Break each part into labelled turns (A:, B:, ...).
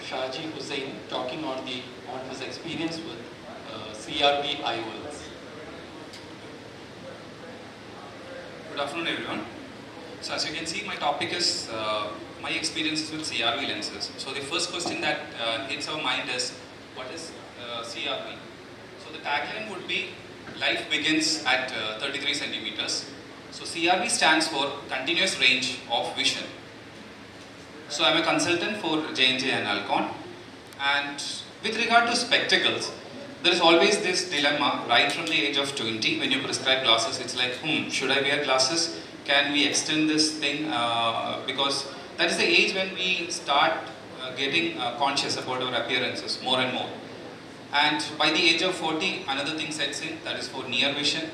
A: Shaji Hussain talking on his experience with CRB IOLs.
B: Good afternoon, everyone. So as you can see, my topic is my experiences with CRV lenses. So the first question that hits our mind is, what is CRV? So the tagline would be, life begins at 33 centimeters. So CRV stands for Continuous Range of Vision. So I'm a consultant for J&J and Alcon. And with regard to spectacles, there is always this dilemma right from the age of 20 when you prescribe glasses. It's like, should I wear glasses? Can we extend this thing? Because that is the age when we start getting conscious about our appearances more and more. And by the age of 40, another thing sets in, that is for near vision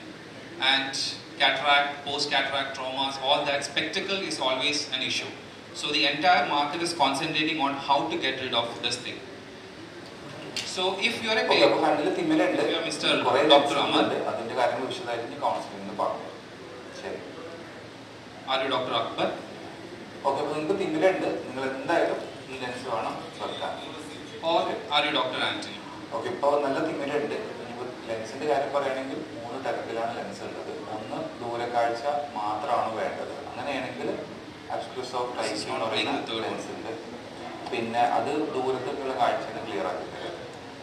B: and cataract, post-cataract traumas, all that. Spectacle is always an issue. So the entire market is concentrating on how to get rid of this thing. So if you are a patient, if you are Mr. Dr. Amar, are you Dr. Akbar? Or are you Dr. Anthony?
C: Okay, ഇപ്പോൾ നല്ല തിമിരുണ്ട്. ലെൻസിന്റെ കാര്യം പറയുകയാണെങ്കിൽ 3 തരത്തിലാണ് lens ഉള്ളത്. ഒന്ന് ദൂരക്കാഴ്ച മാത്രമാണ് വേണ്ടത്. അങ്ങനെയാണെങ്കിൽ അബ്സ്ക്യൂസ് ഓഫ് ടൈപ്പ് എന്ന് പറയുന്ന ലെൻസ് ഉണ്ട്. പിന്നെ അത് ദൂരത്തേക്കുള്ള കാഴ്ചയാണ് ക്ലിയർ ആക്കി തരും.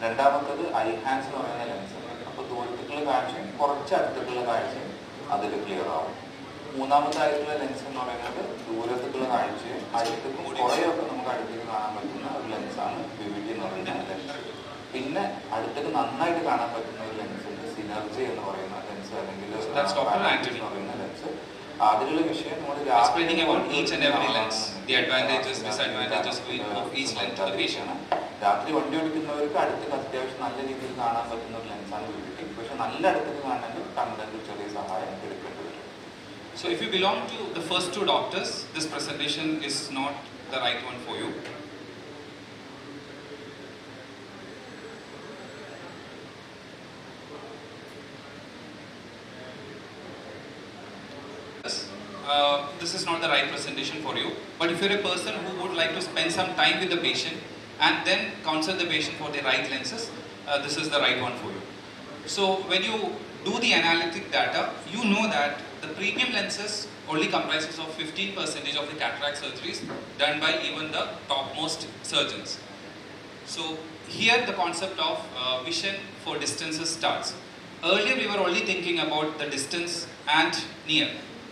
C: രണ്ടാമത്തത് ഐഹാൻസ് എന്ന് പറയുന്ന ലെൻസ് ഉണ്ട്. അപ്പോൾ ദൂരത്തേക്കുള്ള കാഴ്ചയും കുറച്ച് അടുത്തേക്കുള്ള കാഴ്ചയും അതിൽ ക്ലിയർ ആവും. മൂന്നാമതായിട്ടുള്ള ലെൻസ് എന്ന് പറയുന്നത് ദൂരത്തേക്കുള്ള കാഴ്ചയും അടുത്തേക്കും കുറേയൊക്കെ നമുക്ക് അടുത്തേക്ക് കാണാൻ പറ്റുന്ന ഒരു ലെൻസാണ് വിവിഡി എന്ന് പറയുന്ന ലെൻസ്. പിന്നെ അടുത്തേക്ക് നന്നായിട്ട് കാണാൻ പറ്റുന്ന ഒരു ലെൻസ് ഉണ്ട്, സിനർജി എന്ന് പറയുന്ന ലെൻസ്, അല്ലെങ്കിൽ എന്ന് പറയുന്ന ലെൻസ്. അതിലുള്ള വിഷയം നമ്മൾ രാത്രി വണ്ടി ഓടിക്കുന്നവർക്ക് അടുത്തേക്ക് അത്യാവശ്യം നല്ല രീതിയിൽ കാണാൻ പറ്റുന്ന ഒരു ലെൻസാണ് വിവിഡി. പക്ഷെ നല്ല അടുത്തേക്ക് കാണണമെങ്കിൽ കണ്ണടയിൽ ചെറിയ സഹായം എടുക്കേണ്ടി വരും.
B: So if you belong to the first two doctors, this presentation is not the right one for you. This is not the right presentation for you. But if you're a person who would like to spend some time with the patient and then counsel the patient for the right lenses, this is the right one for you. So when you do the analytic data, you know that the premium lenses only comprises of 15% of the cataract surgeries done by even the topmost surgeons. So here the concept of vision for distances starts. Earlier we were only thinking about the distance and near.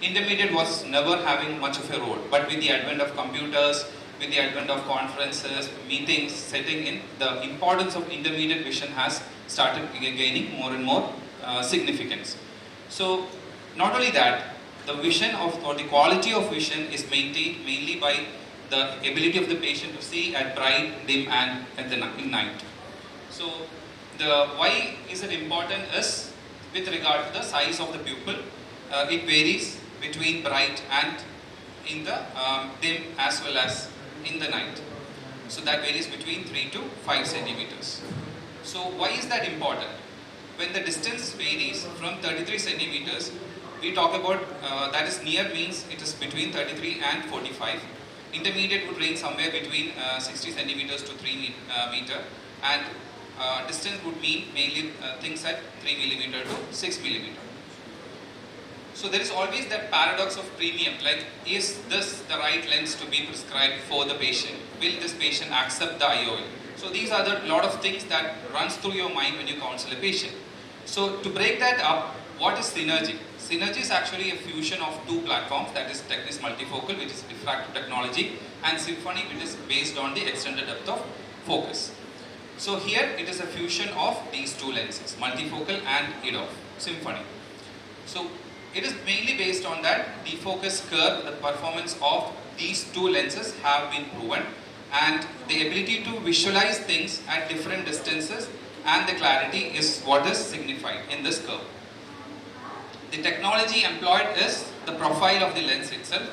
B: Intermediate was never having much of a role, but with the advent of computers, with the advent of conferences, meetings, setting in, the importance of intermediate vision has started gaining more and more significance. So not only that, the vision of, or the quality of vision is maintained mainly by the ability of the patient to see at bright, dim and at the night. So the why is it important is with regard to the size of the pupil. It varies between bright and in the dim as well as in the night. So that varies between 3 to 5 centimeters. So why is that important? When the distance varies from 33 centimeters, we talk about that is near means it is between 33 and 45. Intermediate would range somewhere between 60 centimeters to 3 meter, and distance would mean mainly things at 3 millimeter to 6 millimeter. So there is always that paradox of premium, like is this the right lens to be prescribed for the patient? Will this patient accept the IOL? So these are the lot of things that runs through your mind when you counsel a patient. So to break that up, what is Synergy? Synergy is actually a fusion of two platforms, that is Technis multifocal, which is diffractive technology, and Symphony, which is based on the extended depth of focus. So here it is a fusion of these two lenses, multifocal and EDOF, Symphony. So it is mainly based on that defocus curve. The performance of these two lenses have been proven, and the ability to visualize things at different distances and the clarity is what is signified in this curve. The technology employed is the profile of the lens itself,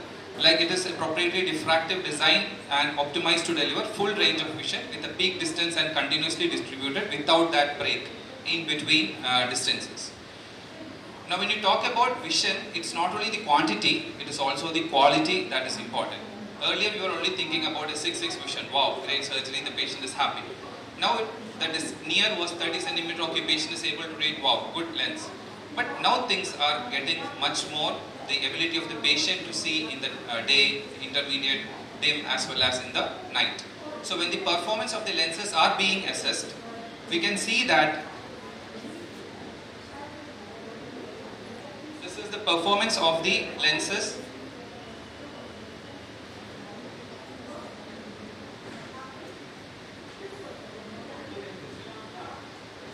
B: like it is a proprietary diffractive design and optimized to deliver full range of vision with a peak distance and continuously distributed without that break in between distances. Now when you talk about vision, it's not only the quantity, it is also the quality that is important. Earlier we were only thinking about a 6/6 vision. Wow, great surgery, the patient is happy. Now that is near was 30 centimeter, okay, patient is able to read, wow, good lens. But now things are getting much more, the ability of the patient to see in the day, intermediate, dim as well as in the night. So when the performance of the lenses are being assessed, we can see that this is the performance of the lenses.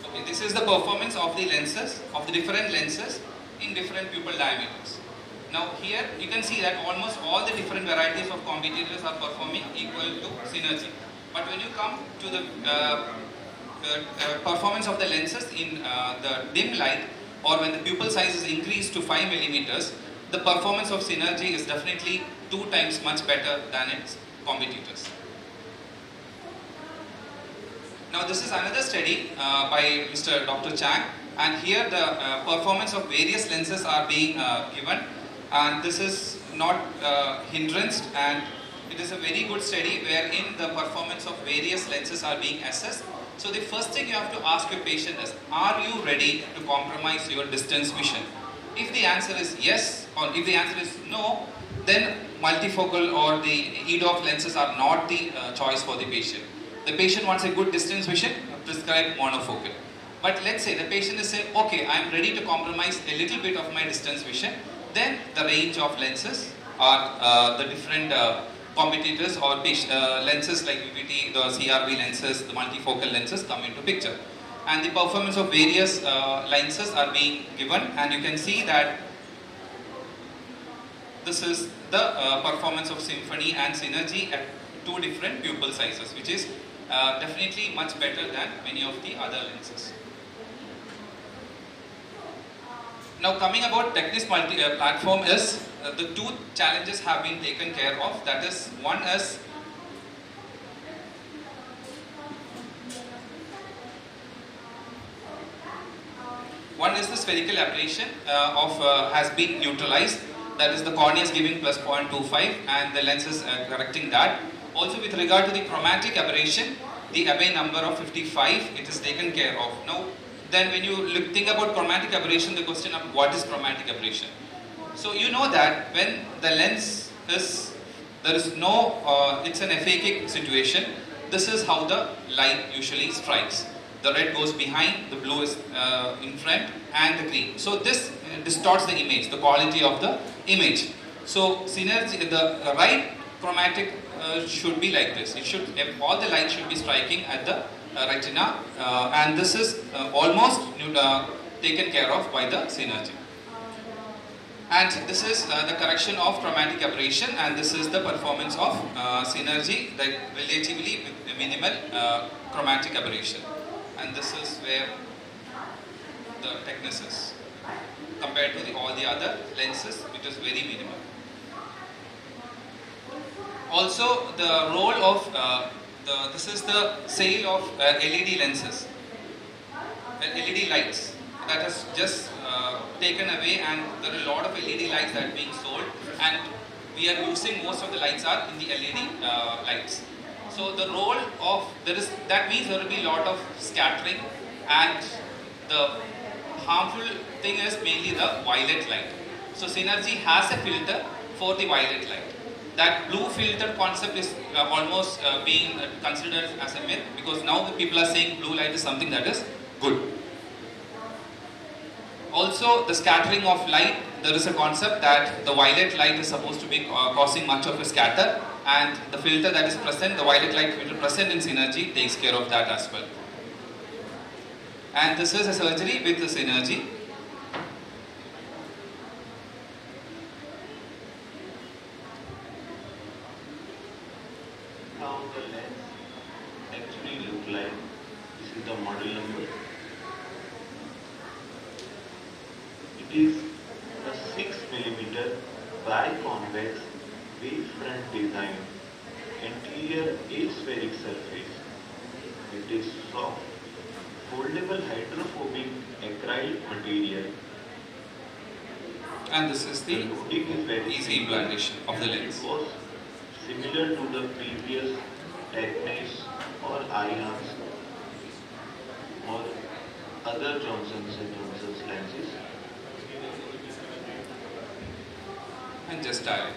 B: Okay, this is the performance of the lenses, of the different lenses in different pupil diameters. Now here you can see that almost all the different varieties of competitors are performing equal to synergy. But when you come to the performance of the lenses in the dim light, or when the pupil size is increased to 5 millimeters, the performance of synergy is definitely 2 times much better than its competitors. Now this is another study by Mr. Dr. Chang, and here the performance of various lenses are being given, and this is not hindrance, and it is a very good study wherein the performance of various lenses are being assessed. So the first thing you have to ask your patient is, are you ready to compromise your distance vision? If the answer is yes, or if the answer is no, then multifocal or the EDOF lenses are not the choice for the patient. The patient wants a good distance vision, prescribe monofocal. But let's say the patient is saying, okay, I am ready to compromise a little bit of my distance vision, then the range of lenses are the different competitors or lenses like VVT, the CRV lenses, the multifocal lenses come into picture. And the performance of various lenses are being given, and you can see that this is the performance of Symphony and Synergy at 2 different pupil sizes, which is definitely much better than many of the other lenses. Now coming about Technis platform is the 2 challenges have been taken care of. That is, one is the spherical aberration has been neutralized. That is, the cornea is giving plus 0.25 and the lens is correcting that. Also with regard to the chromatic aberration, the Abbe number of 55, it is taken care of. Now then when you think about chromatic aberration, the question of what is chromatic aberration? So you know that when the lens is, there is no, it's an aphakic situation, this is how the light usually strikes. The red goes behind, the blue is in front, and the green. So this distorts the image, the quality of the image. So synergy, the right chromatic should be like this. It should, all the light should be striking at the retina, and this is almost taken care of by the synergy. And this is the correction of chromatic aberration, and this is the performance of synergy, like relatively with minimal chromatic aberration. And this is where the Technis is compared to all the other lenses, which is very minimal. Also, the role of this is the sale of LED lenses, LED lights that has just taken away, and there are a lot of LED lights that are being sold, and we are using, most of the lights are in the LED lights. So the role of, that means there will be a lot of scattering, and the harmful thing is mainly the violet light. So Synergy has a filter for the violet light. That blue filter concept is almost being considered as a myth, because now the people are saying blue light is something that is good. Also, the scattering of light, there is a concept that the violet light is supposed to be causing much of a scatter, and the filter that is present, the violet light filter present in Synergy, takes care of that as well. And this is a surgery with the Synergy.
D: How the lens actually look like. This is the model number. It is a 6 mm biconvex wavefront design. Interior aspheric surface. It is soft, foldable hydrophobic acrylic material.
B: And this is the
D: loading is very
B: easy implantation of the lens.
D: Because similar to the previous techniques or ions or other Johnson's and Johnson's lenses?
B: And just dial.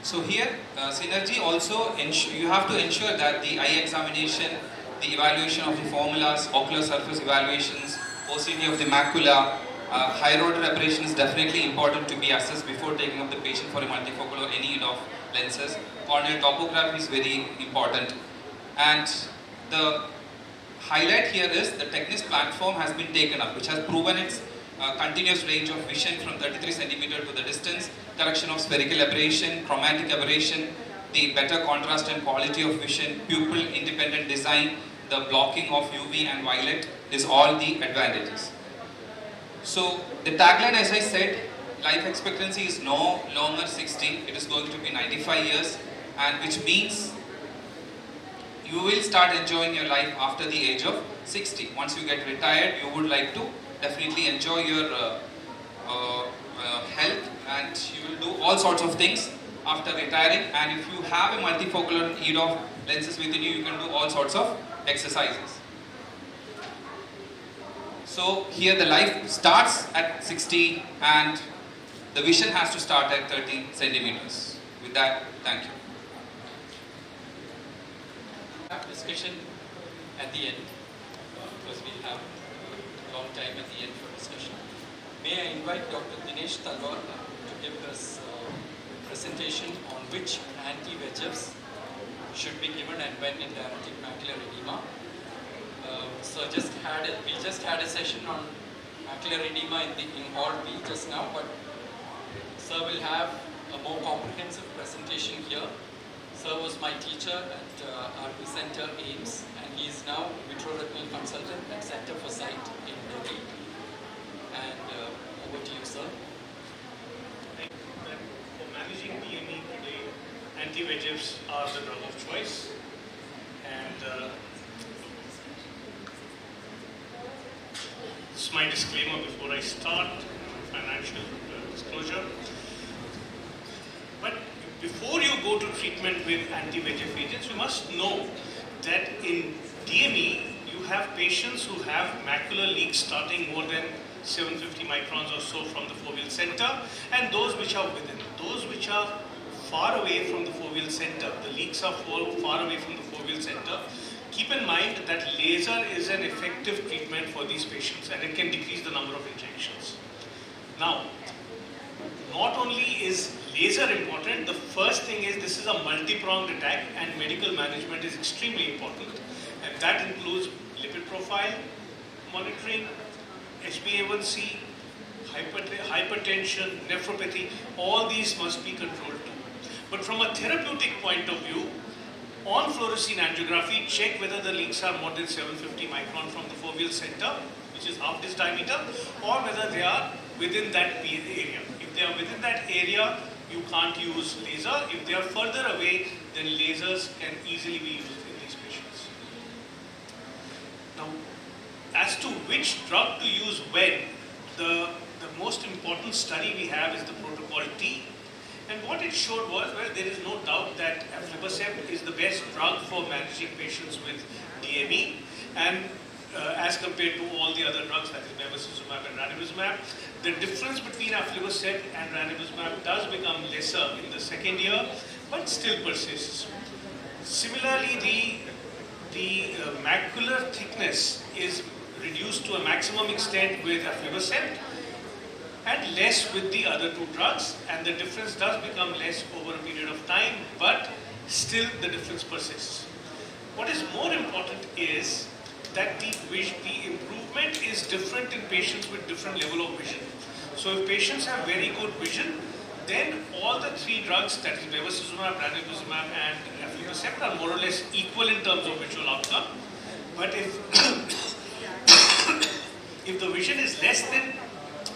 B: So here, synergy also, you have to ensure that the eye examination, the evaluation of the formulas, ocular surface evaluations, OCD of the macula, higher order aberration is definitely important to be assessed before taking up the patient for a multifocal or any of lenses. Corneal topography is very important. And the highlight here is the Technis platform has been taken up, which has proven its continuous range of vision from 33 centimeter to the distance, correction of spherical aberration, chromatic aberration, the better contrast and quality of vision, pupil independent design, the blocking of UV and violet is all the advantages. So the tagline, as I said, life expectancy is no longer 60, it is going to be 95 years, and which means you will start enjoying your life after the age of 60. Once you get retired, you would like to definitely enjoy your health, and you will do all sorts of things after retiring. And if you have a multifocal or EDOF lenses within you, you can do all sorts of exercises. So here the life starts at 60 and the vision has to start at 30 centimeters. With that, thank you.
A: Discussion at the end, because we have a long time at the end for discussion. May I invite Dr. Dinesh Talwar to give us a presentation on which anti-VEGFs should be given and when in diabetic macular edema. So we just had a session on macular edema in Hall B just now, but Sir will have a more comprehensive presentation here. Sir was my teacher at RP Center AIMS, and he is now vitreoretinal consultant at Center for Sight in Delhi. And over to you, sir.
E: For managing DME today, anti-VEGFs are the drug of choice. And this is my disclaimer before I start, financial disclosure. But before you go to treatment with anti-VEGF agents, you must know that in DME, you have patients who have macular leaks starting more than 750 microns or so from the foveal center, and those which are within. Those which are far away from the foveal center, the leaks are far away from the foveal center. Keep in mind that laser is an effective treatment for these patients, and it can decrease the number of injections. Now, not only is laser important, the first thing is this is a multi-pronged attack, and medical management is extremely important. And that includes lipid profile monitoring, HbA1c, hypertension, nephropathy. All these must be controlled too. But from a therapeutic point of view, on fluorescein angiography, check whether the leaks are more than 750 micron from the foveal center, which is half this diameter, or whether they are within that area. If they are within that area, you can't use laser. If they are further away, then lasers can easily be used in these patients. Now, as to which drug to use when, the most important study we have is the protocol T. And what it showed was, well, there is no doubt that aflibercept is the best drug for managing patients with DME, and as compared to all the other drugs, that is bevacizumab and ranibizumab, the difference between aflibercept and ranibizumab does become lesser in the second year, but still persists. Similarly, the macular thickness is reduced to a maximum extent with aflibercept, and less with the other two drugs, and the difference does become less over a period of time, but still the difference persists. What is more important is that the improvement is different in patients with different level of vision. So if patients have very good vision, then all the three drugs, that is bevacizumab, ranibizumab and aflibercept, are more or less equal in terms of visual outcome. But if if the vision is less than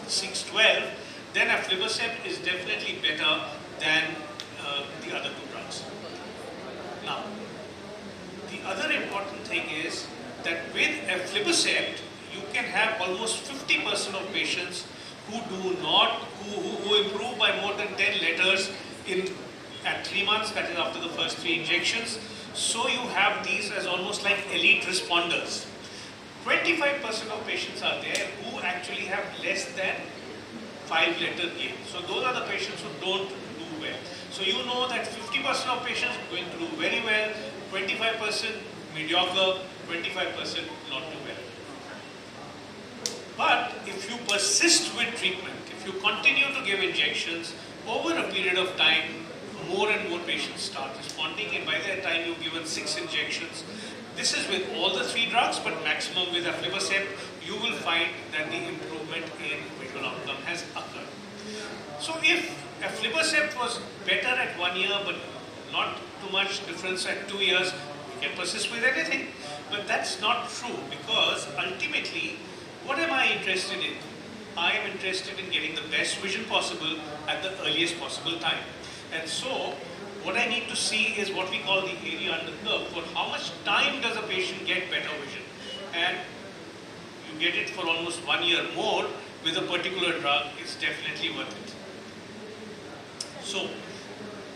E: 612, then aflibercept is definitely better than the other two drugs. Now, the other important thing is that with aflibercept, you can have almost 50% of patients who improve by more than 10 letters at 3 months, that is after the first 3 injections. So you have these as almost like elite responders. 25% of patients are there who actually have less than 5-letter gain. So those are the patients who don't do well. So you know that 50% of patients going to do very well, 25% mediocre, 25% not do well. But if you persist with treatment, if you continue to give injections, over a period of time, more and more patients start responding, and by that time you've given 6 injections. This is with all the 3 drugs, but maximum with aflibercept, you will find that the improvement in visual outcome has occurred. So if aflibercept was better at 1 year, but not too much difference at 2 years, we can persist with anything. But that's not true, because ultimately, what am I interested in? I am interested in getting the best vision possible at the earliest possible time. And so, what I need to see is what we call the area under curve. For how much time does a patient get better vision? And you get it for almost 1 year more with a particular drug, it's definitely worth it. So,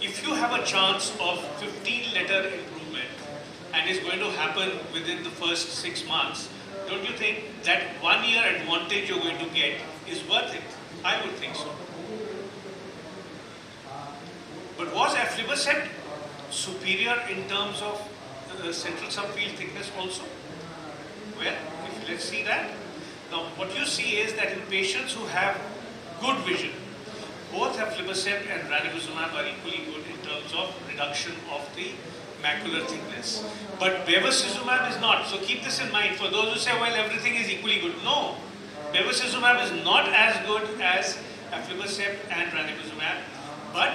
E: if you have a chance of 15-letter improvement and it's going to happen within the first 6 months, don't you think that 1 year advantage you're going to get is worth it? I would think so. But was aflibercept superior in terms of central subfield thickness also? Well, let's see that. Now, what you see is that in patients who have good vision, both aflibercept and ranibizumab are equally good in terms of reduction of the macular thickness. But bevacizumab is not. So keep this in mind. For those who say, well, everything is equally good. No. Bevacizumab is not as good as aflibercept and ranibizumab. But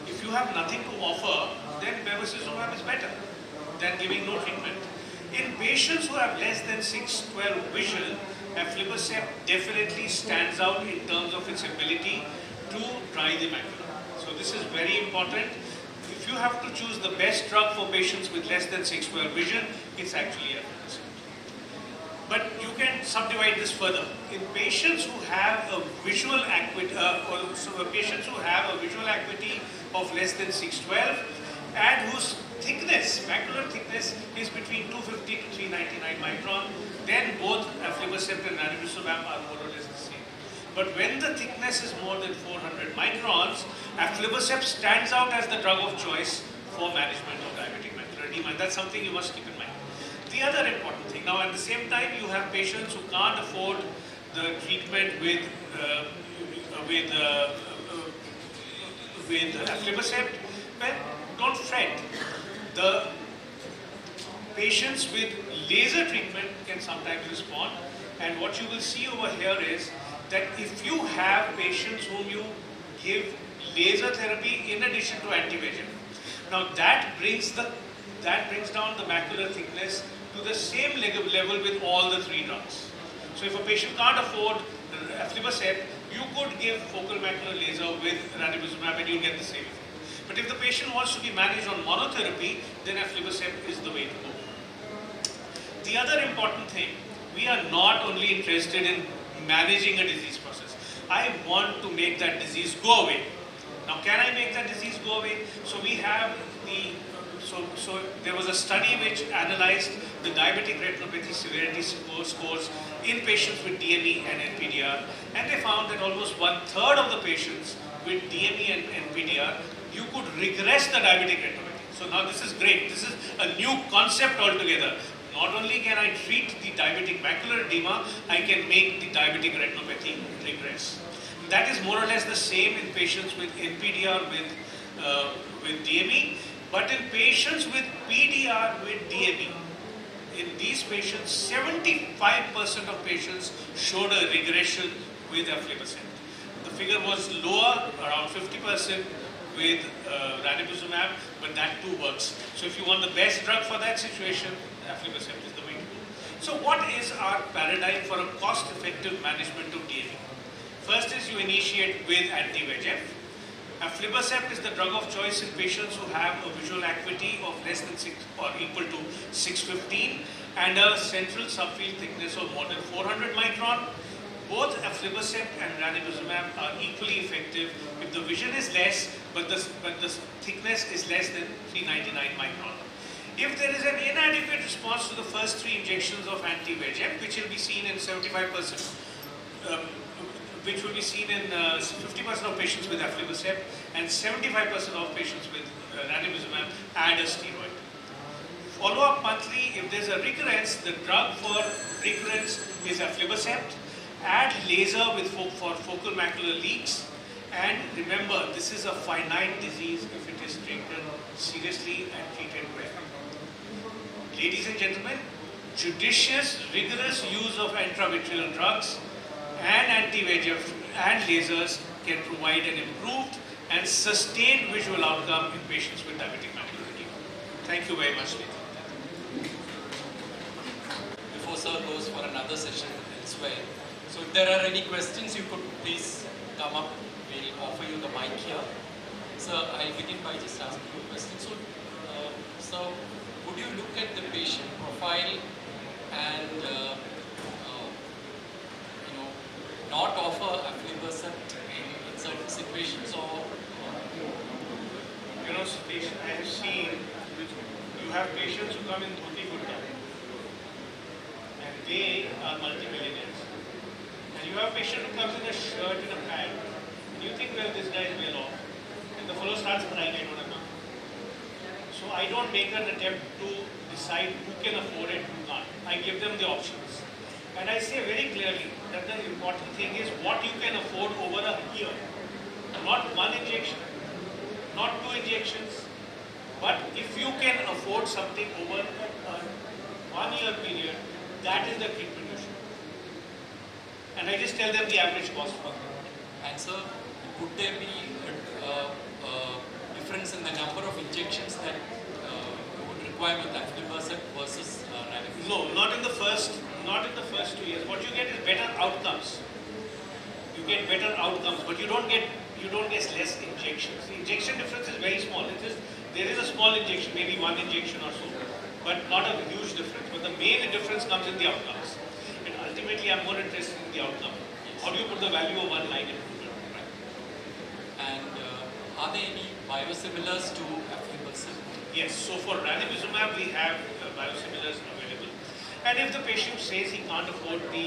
E: if you have nothing to offer, then bevacizumab is better than giving no treatment. In patients who have less than 6/12 vision, aflibercept definitely stands out in terms of its ability to dry the macula. So this is very important. If you have to choose the best drug for patients with less than 6/12 vision, it's actually aflibercept. But you can subdivide this further. In patients who have a visual acuity, patients who have a visual acuity of less than 6/12 and whose thickness, macular thickness, is between 250 to 399 micron, then both aflibercept and ranibizumab are more or less the same. But when the thickness is more than 400 microns, aflibercept stands out as the drug of choice for management of diabetic macular edema. And that's something you must keep in mind. The other important thing, now at the same time you have patients who can't afford the treatment with aflibercept. Well, don't fret. The patients with laser treatment can sometimes respond, and what you will see over here is that if you have patients whom you give laser therapy in addition to anti-VEGF, now that brings down the macular thickness to the same level with all the 3 drugs. So if a patient can't afford aflibercept, you could give focal macular laser with ranibizumab and you'll get the same effect. But if the patient wants to be managed on monotherapy, then aflibercept is the way to go. The other important thing, we are not only interested in managing a disease process. I want to make that disease go away. Now, can I make that disease go away? So we have so there was a study which analyzed the diabetic retinopathy severity scores in patients with DME and NPDR, and they found that almost 1/3 of the patients with DME and NPDR, you could regress the diabetic retinopathy. So now this is great. This is a new concept altogether. Not only can I treat the diabetic macular edema, I can make the diabetic retinopathy regress. That is more or less the same in patients with NPDR with DME. But in patients with PDR with DME, in these patients, 75% of patients showed a regression with aflibercept. The figure was lower, around 50% with ranibizumab, but that too works. So if you want the best drug for that situation, aflibercept is the way to go. So what is our paradigm for a cost-effective management of DME? First is you initiate with anti-VEGF. Aflibercept is the drug of choice in patients who have a visual acuity of less than 6 or equal to 615 and a central subfield thickness of more than 400 micron. both aflibercept and ranibizumab are equally effective if the vision is less, but the thickness is less than 399 micron. If there is an inadequate response to the first 3 injections of anti-VEGF, which will be seen in 75%, which will be seen in 50% of patients with aflibercept and 75% of patients with ranibizumab, add a steroid. Follow up monthly. If there's a recurrence, the drug for recurrence is aflibercept. Add laser for focal macular leaks. And remember, this is a finite disease if it is treated seriously and treated well. Ladies and gentlemen, judicious, rigorous use of intravitreal drugs and anti-VEGF and lasers can provide an improved and sustained visual outcome in patients with diabetic macular edema. Thank you very much, Neeta.
A: Before sir goes for another session elsewhere, so if there are any questions, you could please come up. We'll offer you the mic here. Sir, I'll begin by just asking you a question. So, sir, would you look at the patient profile and not offer aflibercept in certain situations, or
E: Satish, I have seen you have patients who come in dhoti kurta and they are multimillionaires, and you have a patient who comes in a shirt and a pant and you think, well, this guy is well off, and the fellow starts crying, I don't have money. So I don't make an attempt to decide who can afford it, who can't. I give them the options. And I say very clearly that the important thing is what you can afford over a year. Not one injection, not 2 injections, but if you can afford something over a 1 year period, that is the treatment you should. And I just tell them the average cost for them.
A: And sir, could there be a difference in the number of injections that you would require with aflibercept versus ranibizumab?
E: No, not in the first 2 years. What you get is better outcomes. You get better outcomes, but you don't get less injections. The injection difference is very small. There is a small injection, maybe 1 injection or so, but not a huge difference. But the main difference comes in the outcomes. And ultimately, I'm more interested in the outcome. How do you put the value of one line into it?
A: And are there any biosimilars to aflibercept?
E: Yes. So for ranibizumab, we have biosimilars available. And if the patient says he can't afford the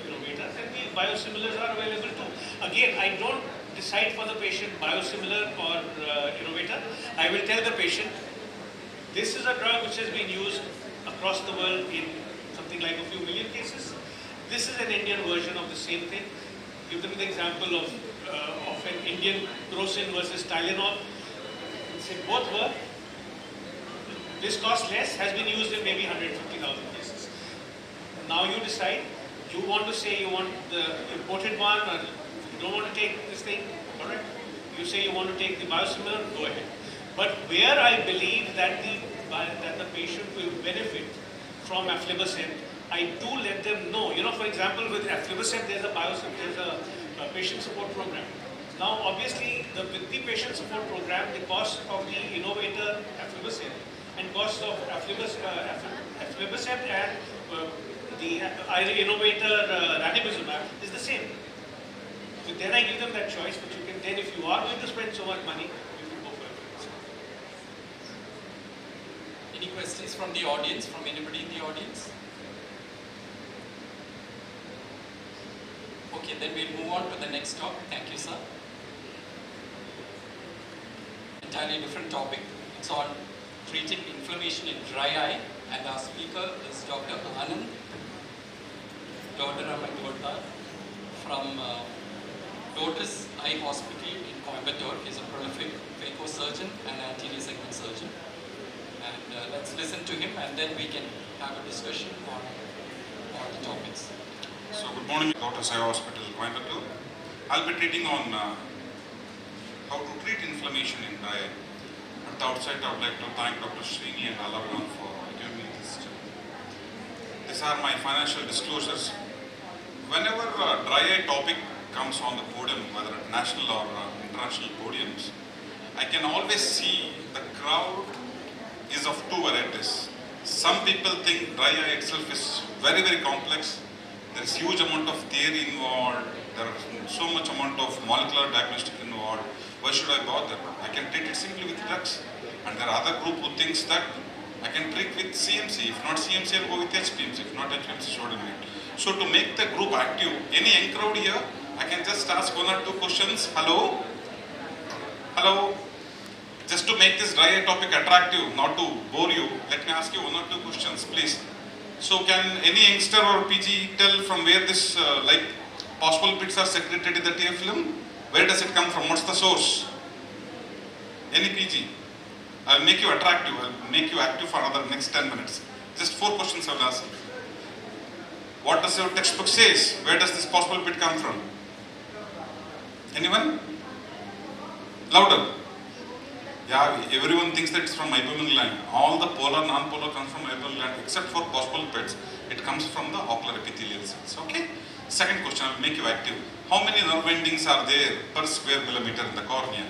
E: innovator, then the biosimilars are available too. Again, I don't decide for the patient biosimilar or innovator. I will tell the patient, this is a drug which has been used across the world in something like a few million cases. This is an Indian version of the same thing. Give them the example of an Indian Crocin versus Tylenol. Say both work. This costs less, has been used in maybe 150,000 cases. Now you decide, you want to say you want the imported one, or you don't want to take this thing, correct? You say you want to take the biosimilar, go ahead. But where I believe that the patient will benefit from aflibercept, I do let them know. For example, with aflibercept, there's a patient support program. Now, obviously, with the patient support program, the cost of the innovator aflibercept and cost of aflibercept and the innovator ranibizumab is the same. So then I give them that choice, but you can then, if you are going to spend so much money, you can go for aflibercept.
A: Any questions from the audience, from anybody in the audience? Okay, then we'll move on to the next topic. Thank you, sir. Entirely different topic. It's on treating inflammation in dry eye, and our speaker is Dr. Anand Dodara from Lotus Eye Hospital in Coimbatore. He's a prolific phacosurgeon and anterior segment surgeon. And let's listen to him, and then we can have a discussion on all the topics.
F: So good morning, Lotus Eye Hospital, Coimbatore. I'll be treating on how to treat inflammation in dry eye. At the outset, I would like to thank Dr. Srini and Alavan for giving me this. These are my financial disclosures. Whenever a dry eye topic comes on the podium, whether at national or international podiums, I can always see the crowd is of two varieties. Some people think dry eye itself is very, very complex, There is huge amount of theory involved. There are so much amount of molecular diagnostic involved. Why should I bother? I can treat it simply with drugs. And there are other group who thinks that I can treat with CMC. If not CMC, I'll go with HPMC. If not HPMC, should So to make the group active, any young crowd here, I can just ask one or two questions. Hello? Hello? Just to make this dry eye topic attractive, not to bore you, let me ask you one or two questions, please. So can any youngster or PG tell from where this possible bits are secreted in the tear film? Where does it come from? What's the source? Any PG? I'll make you attractive. I'll make you active for another next 10 minutes. Just 4 questions I'll ask. What does your textbook says? Where does this possible bit come from? Anyone? Louder. Yeah, everyone thinks that it's from meibomian gland. All the polar, non-polar comes from meibomian gland except for possible bits. It comes from the ocular epithelial cells. Okay? Second question, I'll make you active. How many nerve endings are there per square millimeter in the cornea?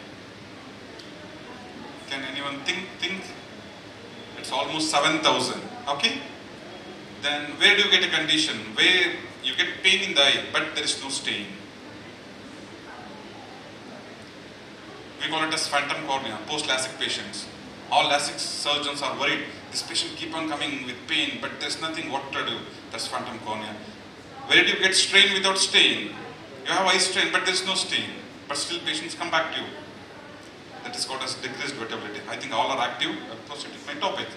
F: Can anyone think? It's almost 7,000. Okay? Then where do you get a condition where you get pain in the eye but there is no stain? We call it as phantom cornea, post-LASIK patients. All LASIK surgeons are worried. This patient keep on coming with pain but there's nothing what to do. That's phantom cornea. Where do you get strain without stain? You have eye strain but there's no stain. But still patients come back to you. That is called as decreased wettability. I think all are active. I'll proceed with my topic.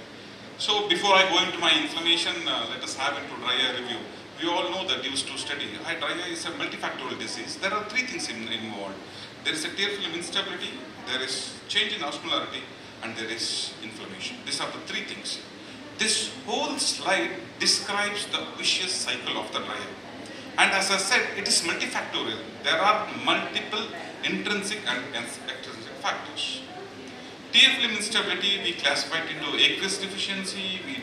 F: So before I go into my inflammation, let us have into dry eye review. We all know that used to study. Dry eye is a multifactorial disease. There are 3 things involved. There is a tear film instability, there is change in osmolarity, and there is inflammation. These are the 3 things. This whole slide describes the vicious cycle of the dry eye. And as I said, it is multifactorial. There are multiple intrinsic and extrinsic factors. Tear film instability, we classify it into aqueous deficiency, we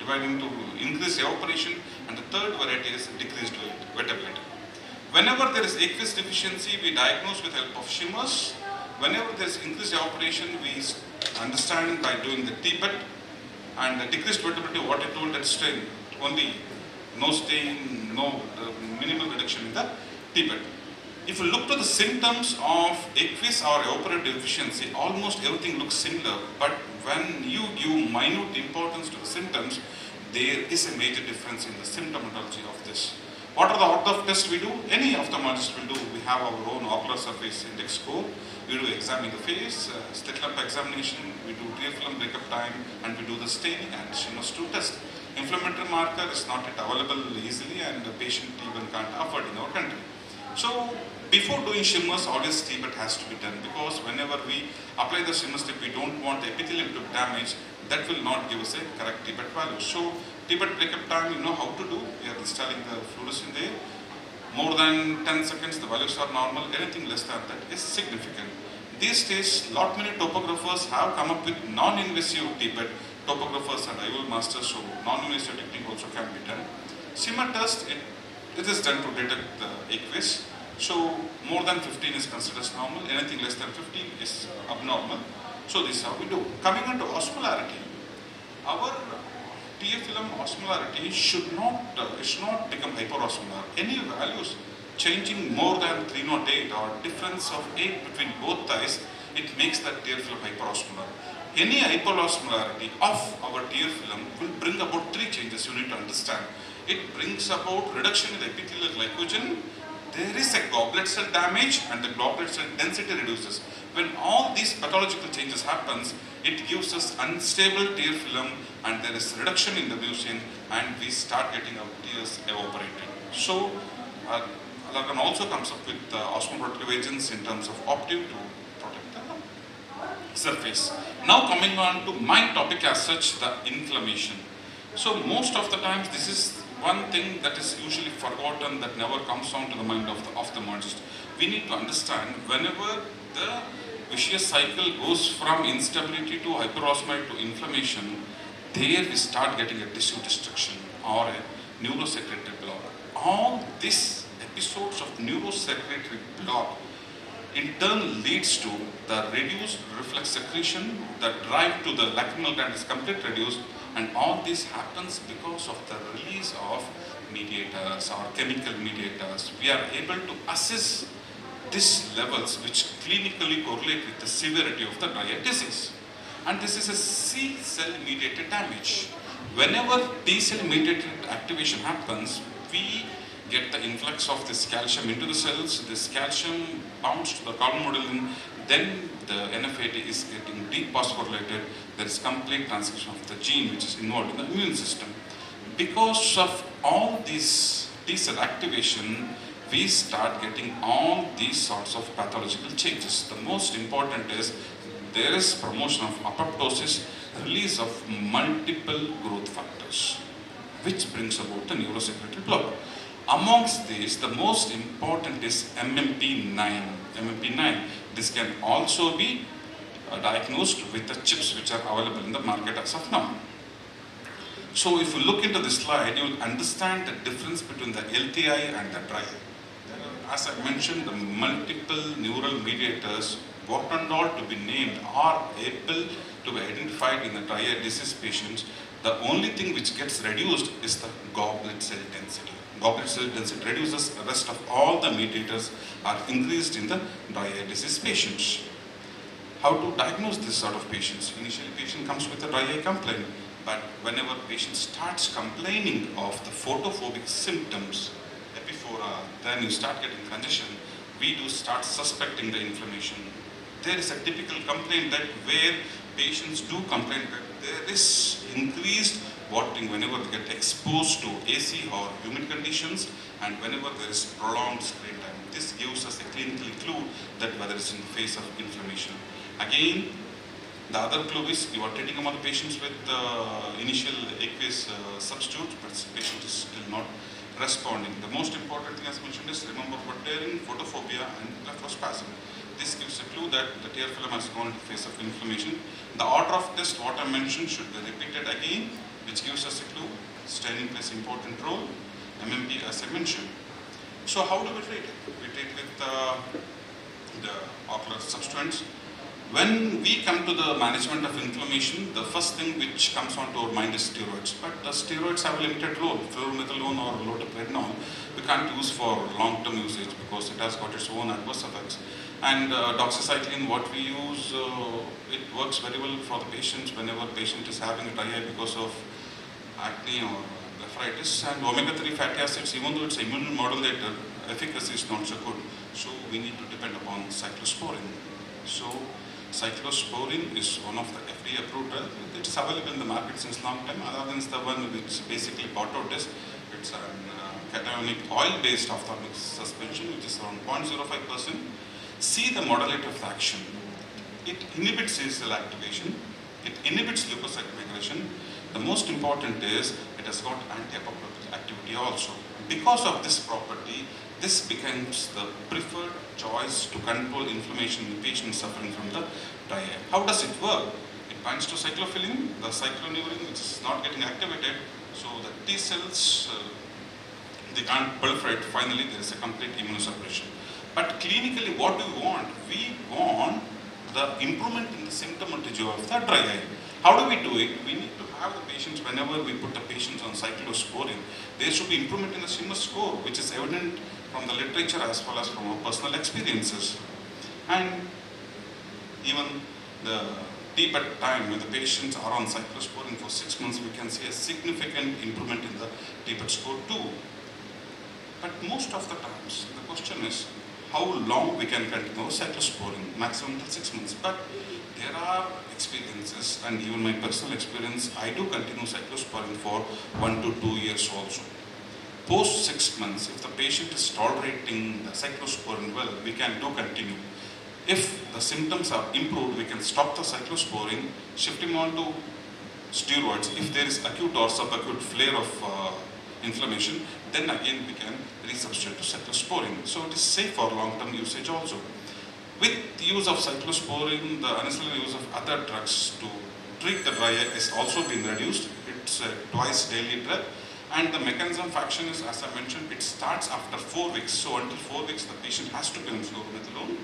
F: divide into increased evaporation, and the third variety is decreased wettability. Whenever there is aqueous deficiency, we diagnose with help of shimmers. Whenever there is increased evaporation, we understand by doing the TBET. And the decreased wettability, what I told, that stain, only no stain, no minimal reduction in the TBET. If you look to the symptoms of aqueous or evaporative deficiency, almost everything looks similar. But when you give minute importance to the symptoms, there is a major difference in the symptomatology of this. What are the ortho tests we do? Any ophthalmologist will do. We have our own ocular surface index score. We do examine the face, slit lamp examination, we do tear film breakup time, and we do the staining and Shimmers 2 test. Inflammatory marker is not yet available easily, and the patient even can't afford in our country. So before doing shimmers, always TBET has to be done, because whenever we apply the shimmer strip, we don't want the epithelium to damage. That will not give us a correct TBET value. So TBET breakup time, you know how to do. We are installing the fluorescein there. More than 10 seconds, the values are normal. Anything less than that is significant. These days, lot many topographers have come up with non-invasive TBET. Topographers and IOL masters, so non-invasive technique also can be done. Shimmer test, it is done to detect the aqueous. So more than 15 is considered as normal. Anything less than 15 is abnormal. So this is how we do. Coming on to osmolarity, our tear film osmolarity should not become hyperosmolar. Any values changing more than 308 or difference of 8 between both thighs, it makes that tear film hyperosmolar. Any hyperosmolarity of our tear film will bring about 3 changes you need to understand. It brings about reduction in the epithelial glycogen. There is a goblet cell damage and the goblet cell density reduces. When all these pathological changes happens, it gives us unstable tear film and there is reduction in the mucin and we start getting our tears evaporated. So, Allergan also comes up with osmoprotective agents in terms of Optive to protect the surface. Now coming on to my topic as such, the inflammation. So most of the times this is one thing that is usually forgotten, that never comes on to the mind of the ophthalmologist. We need to understand whenever the vicious cycle goes from instability to hyperosmolarity to inflammation, there we start getting a tissue destruction or a neurosecretory block. All these episodes of neurosecretory block in turn leads to the reduced reflex secretion, the drive to the lacrimal gland is completely reduced, and all this happens because of the release of mediators or chemical mediators, we are able to assess these levels which clinically correlate with the severity of the dry eye disease. And this is a C cell mediated damage. Whenever T cell mediated activation happens, we get the influx of this calcium into the cells, this calcium bounds to the column, then the NF80 is getting dephosphorylated, there is complete transcription of the gene which is involved in the immune system. Because of all this T cell activation, we start getting all these sorts of pathological changes. The most important is there is promotion of apoptosis, release of multiple growth factors, which brings about the neurosecretory block. Amongst these, the most important is MMP9. MMP9. This can also be diagnosed with the chips which are available in the market as of now. So if you look into this slide, you will understand the difference between the LTI and the dry eye. As I mentioned, the multiple neural mediators, what and all to be named, are able to be identified in the dry eye disease patients. The only thing which gets reduced is the goblet cell density. Goblet cell density reduces, the rest of all the mediators are increased in the dry eye disease patients. How to diagnose this sort of patients? Initially, patient comes with a dry eye complaint, but whenever patient starts complaining of the photophobic symptoms, then you start getting congestion, we do start suspecting the inflammation. There is a typical complaint that where patients do complain that there is increased watering whenever they get exposed to AC or humid conditions, and whenever there is prolonged screen time. This gives us a clinical clue that whether it's in the face of inflammation. Again, the other clue is you are treating among the patients with initial aqueous substitutes, but the patient is still not responding. The most important thing as mentioned is remember tearing, photophobia and blepharospasm. This gives a clue that the tear film has gone into phase of inflammation. The order of test what I mentioned should be repeated again, which gives us a clue. Staining plays important role. MMP as I mentioned. So how do we treat it? We treat with the ocular substituents. When we come to the management of inflammation, the first thing which comes onto our mind is steroids. But the steroids have a limited role. Fluoromethalone or loteprednol, we can't use for long-term usage because it has got its own adverse effects. And doxycycline, what we use, it works very well for the patients whenever patient is having a dry eye because of acne or blepharitis. And omega-3 fatty acids, even though it's immune modulator, efficacy is not so good. So we need to depend upon cyclosporin. So cyclosporin is one of the FDA approved drugs. It's available in the market since long time. Other than the one which basically bought out is it's a cationic oil-based ophthalmic suspension, which is around 0.05%. See the modulator of action. It inhibits cell activation. It inhibits leukocyte migration. The most important is it has got anti-apoptotic activity also. Because of this property, this becomes the preferred choice to control inflammation in patients suffering from the dry eye. How does it work? It binds to cyclophilin, the cycloneurin, which is not getting activated, so the T cells, they can't proliferate. Finally, there is a complete immunosuppression. But clinically, what do we want? We want the improvement in the symptomatology of the dry eye. How do we do it? We need to have the patients, whenever we put the patients on cyclosporin, there should be improvement in the Schimmer score, which is evident from the literature as well as from our personal experiences. And even the deep time when the patients are on cyclosporin for 6 months, we can see a significant improvement in the deep score too. But most of the times, the question is, how long we can continue cyclosporin, maximum until 6 months. But there are experiences, and even my personal experience, I do continue cyclosporin for 1 to 2 years also. Post 6 months, if the patient is tolerating the cyclosporin well, we can do continue. If the symptoms are improved, we can stop the cyclosporin, shift him on to steroids. If there is acute or subacute flare of inflammation, then again we can resubstitute to cyclosporin. So it is safe for long-term usage also. With the use of cyclosporin, the unnecessary use of other drugs to treat the dry eye is also being reduced. It's a twice daily drug. And the mechanism of action is, as I mentioned, it starts after 4 weeks. So until 4 weeks, the patient has to be on fluoromethalone.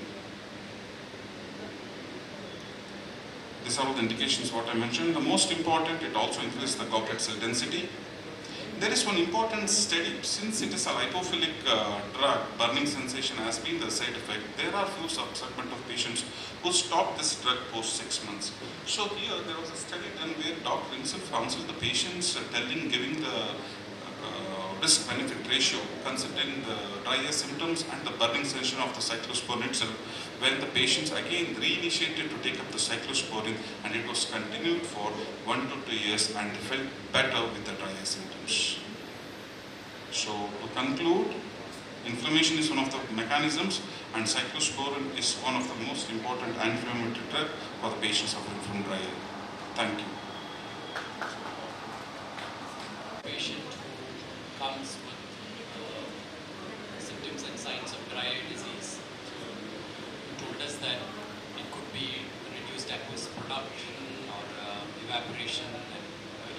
F: These are all the indications what I mentioned. The most important, it also increases the goblet cell density. there is one important study. Since it is a lipophilic drug, burning sensation has been the side effect. There are few subsegment of patients who stop this drug post 6 months. So here there was a study done where doctor himself counseled the patients, giving the risk-benefit ratio, considering the dry eye symptoms and the burning sensation of the cyclosporin itself, when the patients again reinitiated to take up the cyclosporin, and it was continued for 1 to 2 years, and they felt better with the dry eye symptoms. So to conclude, inflammation is one of the mechanisms, and cyclosporin is one of the most important anti-inflammatory drug for the patients suffering from dry eye. Thank you.
A: Patient comes with symptoms and signs of dry eye disease. So you told us that it could be reduced aqueous production or evaporation and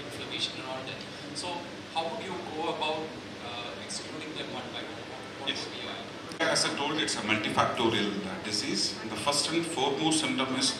A: inflammation and all that. So how would you go about excluding them one by one? What
F: Yes.
A: would be your
F: As I told, it's a multifactorial disease. The first and foremost symptom is,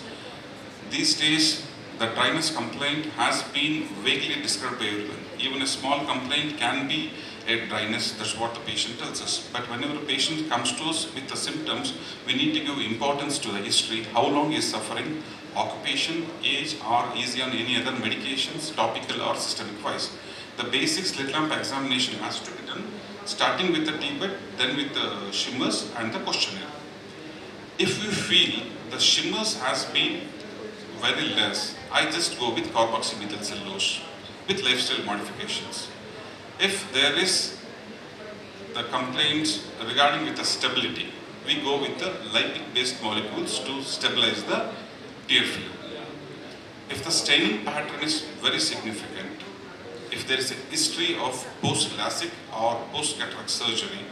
F: these days, the dryness complaint has been vaguely described by everyone. Even a small complaint can be a dryness, that's what the patient tells us. But whenever a patient comes to us with the symptoms, we need to give importance to the history, how long he is suffering, occupation, age, or is he on any other medications, topical or systemic wise. The basic slit lamp examination has to be done, starting with the T-bed, then with the shimmers and the questionnaire. If we feel the shimmers has been very less, I just go with carboxymethyl cellulose with lifestyle modifications. If there is the complaints regarding with the stability, we go with the lipid based molecules to stabilize the tear film. If the staining pattern is very significant, if there is a history of post-LASIK or post-cataract surgery,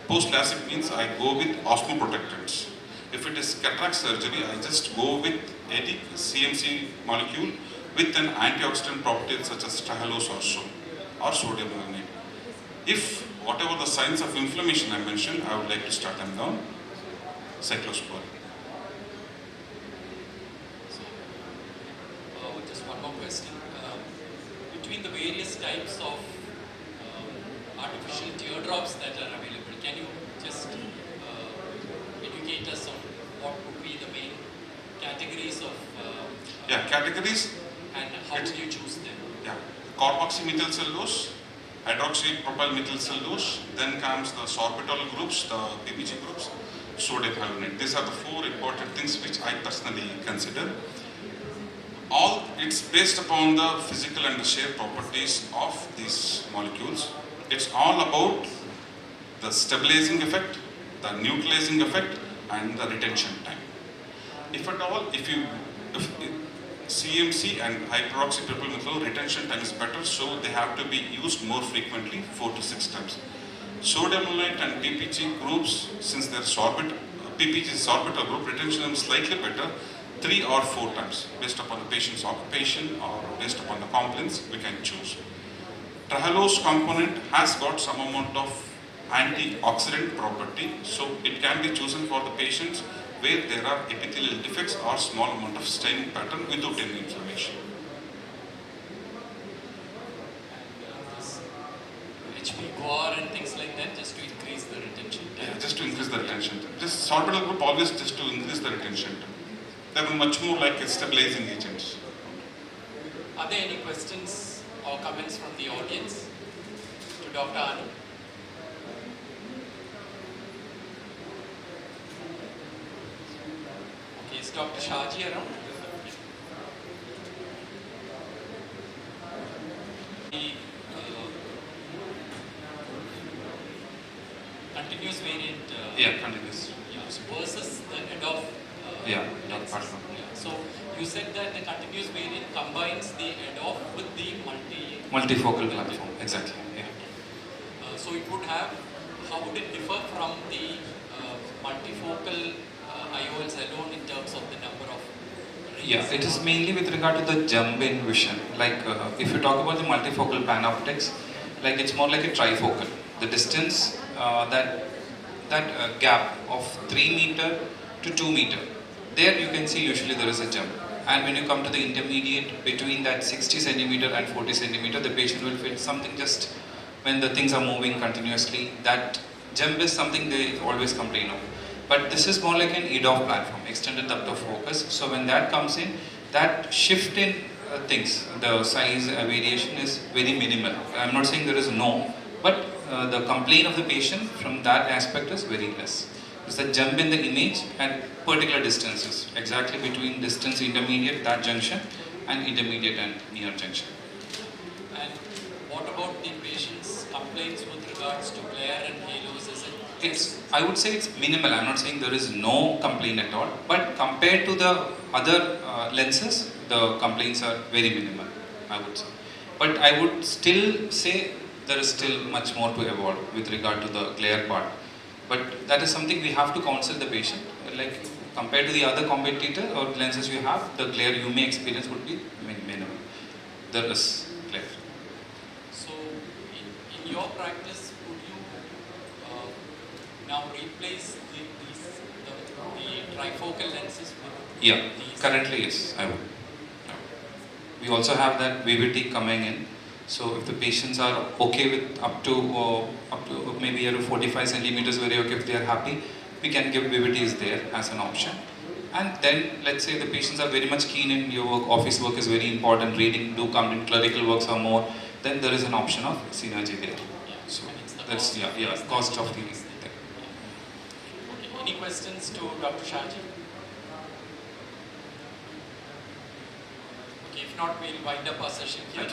F: post-LASIK means I go with osmoprotectants. If it is cataract surgery, I just go with any CMC molecule with an antioxidant property such as trehalose or sodium alanine. If whatever the signs of inflammation I mentioned, I would like to start them down, cyclosporin.
A: So, just one more question. Between the various types of artificial teardrops that are available, can you just educate us on what would be the main categories of
F: Categories.
A: and how would you choose them?
F: Yeah, carboxymethyl cellulose, hydroxypropyl methyl cellulose, then comes the sorbitol groups, the PPG groups, sodium hyaluronate. These are the 4 important things which I personally consider. All it's based upon the physical and the shear properties of these molecules. It's all about the stabilizing effect, the neutralizing effect, and the retention time. If at all, if CMC and hydroxypropyl methyl retention time is better, so they have to be used more frequently, 4 to 6 times. Sodium hyaluronate and PPG groups, since they're PPG is sorbital group, retention time is slightly better, 3 or 4 times, based upon the patient's occupation or based upon the complaints, we can choose. Trehalose component has got some amount of antioxidant property, so it can be chosen for the patients where there are epithelial defects or small amount of staining pattern without any inflammation.
A: This HP core and things like that, just to increase the retention time.
F: Yeah, just to increase the retention time. Just sorbital group always just to increase the retention time. They are much more like stabilizing agents.
A: Are there any questions or comments from the audience to Dr. Anand? Okay, is Dr. Shaji around? The continuous variant
F: Continuous.
A: use versus the head of lenses.
F: Platform.
A: So you said that the continuous variant combines the head off with the
B: Multifocal platform, exactly. Yeah.
A: So it would have, how would it differ from the multifocal IOLs alone in terms of the number of rays?
B: Yeah, it is mainly with regard to the jump in vision. Like if you talk about the multifocal panoptics, like it's more like a trifocal. The distance, that gap of 3 meter to 2 meter, there you can see usually there is a jump. And when you come to the intermediate between that 60 centimeter and 40 centimeter, the patient will feel something just when the things are moving continuously, that jump is something they always complain of. But this is more like an EDOF platform, extended depth of focus. So when that comes in, that shift in things, the size variation is very minimal. I'm not saying there is no, but the complaint of the patient from that aspect is very less. It's a jump in the image at particular distances, exactly between distance intermediate, that junction, and intermediate and near junction.
A: And what about the patient's complaints with regards to glare and halos? Is it?
B: I would say it's minimal. I'm not saying there is no complaint at all, but compared to the other lenses, the complaints are very minimal, I would say. But I would still say there is still much more to evolve with regard to the glare part. But that is something we have to counsel the patient. Like compared to the other competitor or lenses you have, the glare you may experience would be minimal. There is glare.
A: So, in your practice, would you now replace the trifocal lenses with these?
B: Currently yes, I would. Yeah. We also have that VVT coming in. So if the patients are okay with up to maybe 45 centimeters, very okay, if they are happy, we can give VVTs there as an option. And then let's say the patients are very much keen in your work, office work is very important, reading do come in, clerical works are more, then there is an option of synergy there.
A: Yeah.
B: So
A: It's
B: that's cost of the thing.
A: Okay. Any questions to Dr. Shaji? Okay, if not, we'll wind up our session here.